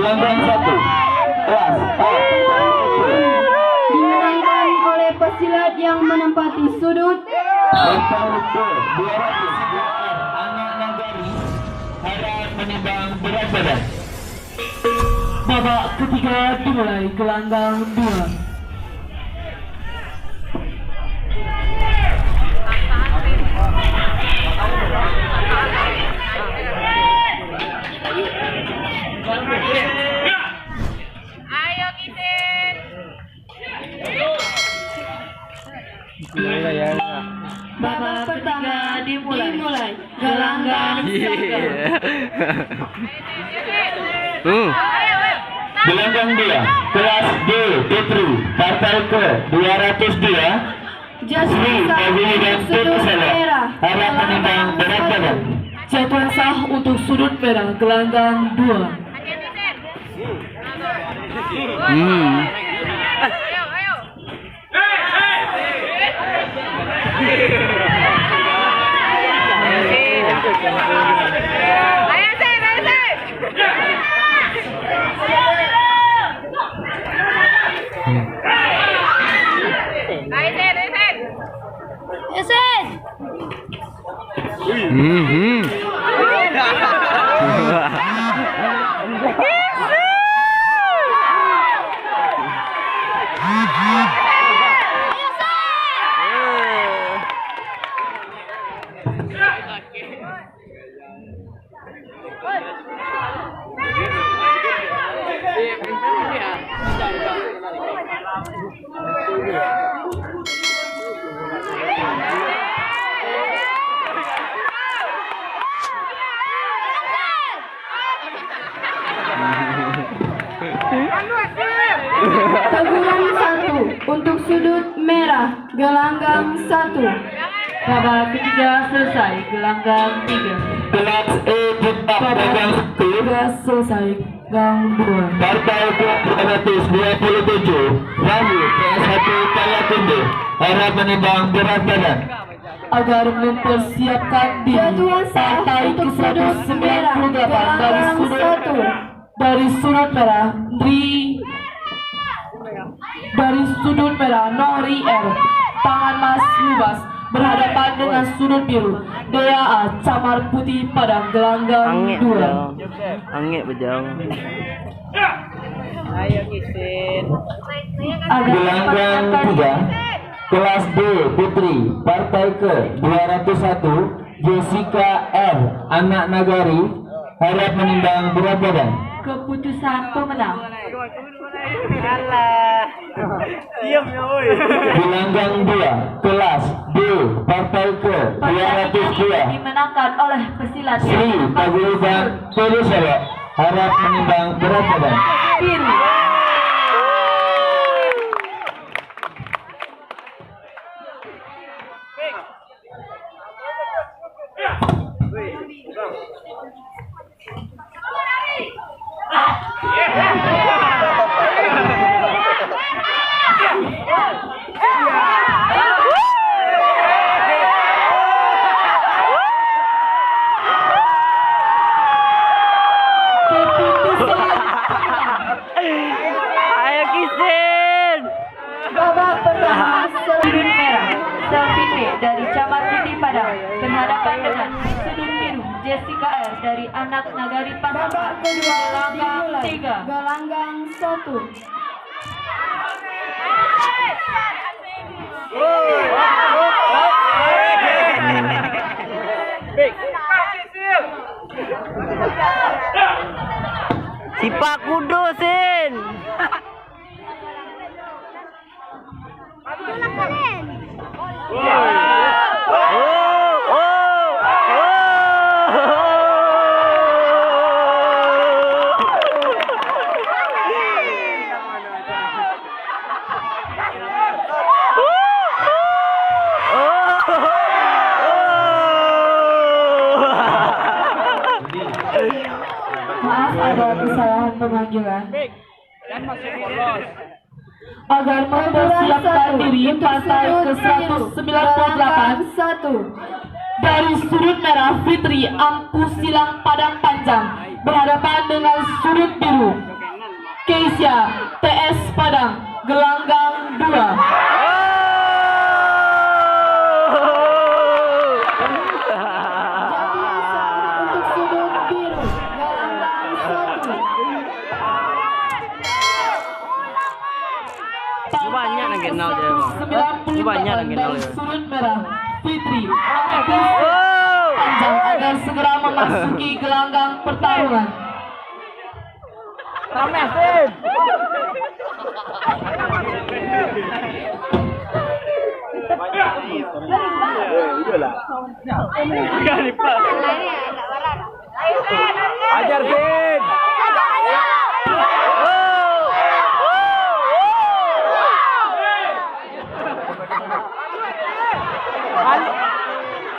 gelanggang 1 kelas A dimenangkan oleh pesilat yang menempati sudut Partai ke 200 Anak Nagari harap menimbang berat badan. Babak ketiga dimulai gelanggang 2. Ayo Kitin. babak pertama dimulai gelanggang 1 Gelanggang 2 kelas D Petru partai ke 202 Jasa Sri Pagini dan sudut Tutusala merah harap menimbang berat badan. Jadwal sah untuk sudut merah gelanggang 2. teguran 1 untuk sudut merah gelanggang 1 Babak ketiga selesai gelanggang 3. Kelas E Putak Dagang 1 Selesai gang 2. partai ke 227 Wahyu PS1 Payakumbu harap menimbang berat badan. Agar mempersiapkan diri jadwal sah partai untuk sudut merah ke-98 gelanggang 1 dari sudut merah dari sudut merah Nori R tangan Mas Lubas berhadapan dengan sudut biru DAA Camar Putih Padang gelanggang 2. Angin bejang. Gelanggang 3 kelas D Putri partai ke 201 Jessica R Anak Nagari harap menimbang berat badan. Keputusan pemenang Gelanggang 2 kelas D partai ke 202 dimenangkan oleh pesilat Sri Paguyuban Tutusala harap menimbang berat badan. biru. Ayo Kisin. babak pertama Sudut merah Selvini dari Camar Putih Padang berhadapan dengan sudut biru Jessica R dari Anak Nagari babak Pasaman kedua gelanggang dimulai 3. gelanggang 1 Sipak kudusin. Maaf ada kesalahan pemanggilan. Agar mempersiapkan diri partai ke-198 1 dari sudut merah Fitri Ampu Silang Padang Panjang berhadapan dengan sudut biru Indonesia TS Padang gelanggang 2. Untuk sudut biru gelanggang 1. Banyak yang kenal dia, Bang. 98 Banyak yang kenal dan dia. sudut merah Fitri panjang agar segera memasuki gelanggang pertarungan. Ajar Fin.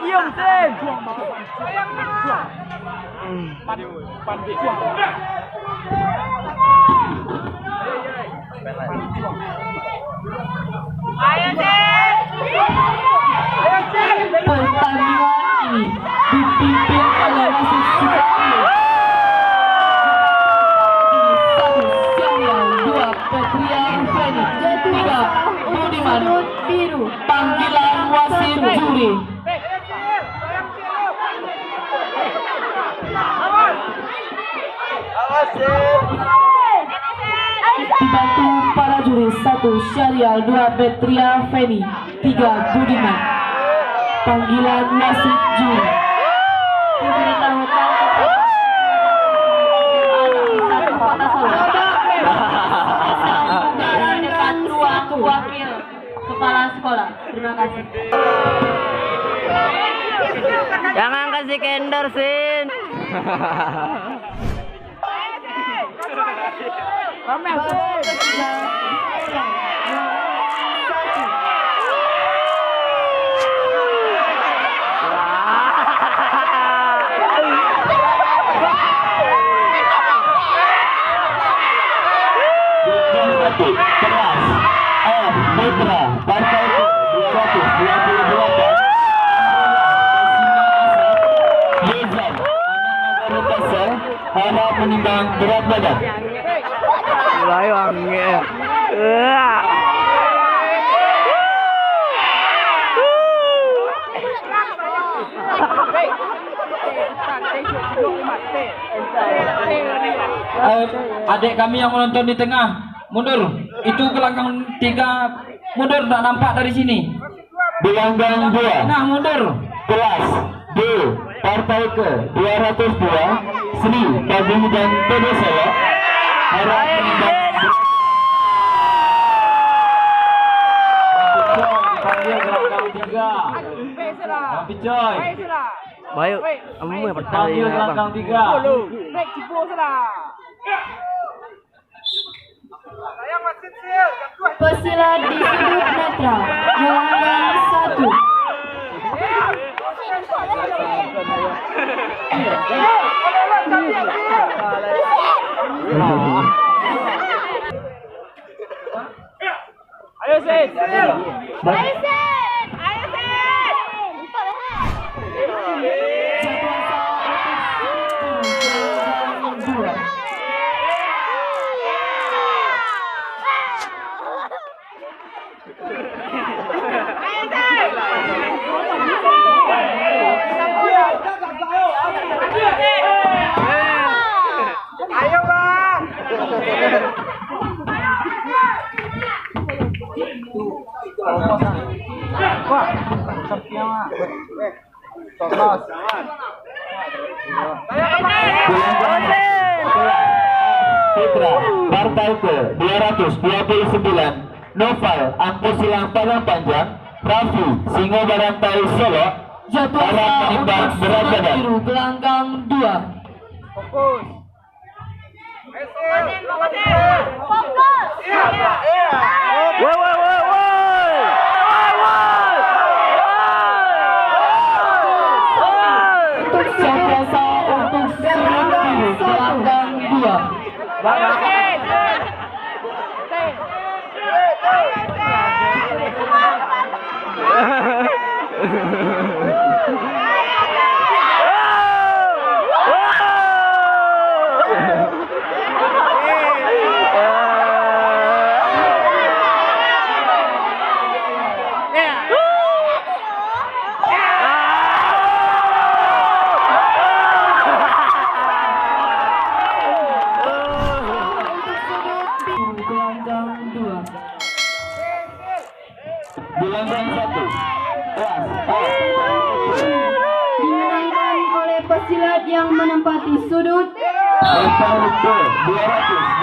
Cium Sin. Ayo, Sin. Pertandingan ini dipimpin oleh wasit Sukarno. Serial 2 Petria Feni, 3 Budiman. Sudut biru Panggilan wasit juri. Dibantu para juri 1 Syarial, 2 Petria Feni, 3 Budiman. Panggilan wasit juri. Diberitahukan satu kota Solo. Dekat ruang wakil kepala sekolah. Terima kasih. Jangan kasih kendor Sin. Satu keras F Putra Partai 228 Yezan anak negara Tasel harap menimbang berat badan. Mulai wangi. Adik kami yang menonton di tengah mundur, itu gelanggang 3 mundur, tak nampak dari sini. Gelanggang 2 nah mundur, kelas D partai ke 202 Sri Pagi dan PD Solo harap menimbang panggil gelanggang 3 Rapi Coy Bayu, kamu yang pertama panggil gelanggang 3 pesilat di sudut netral gelanggang 1. Ayo Sin. Ayo, Bang. Putra Partai ke 229 Noval Angkut Silang Padang Panjang Raffi Singo Barantai Solo Jatuh harap menimbang untuk berat sudut badan. biru gelanggang 2. Woi woi woi woi. Jasa untuk sudut biru gelanggang 2. yang menempati sudut. Rektangle B 200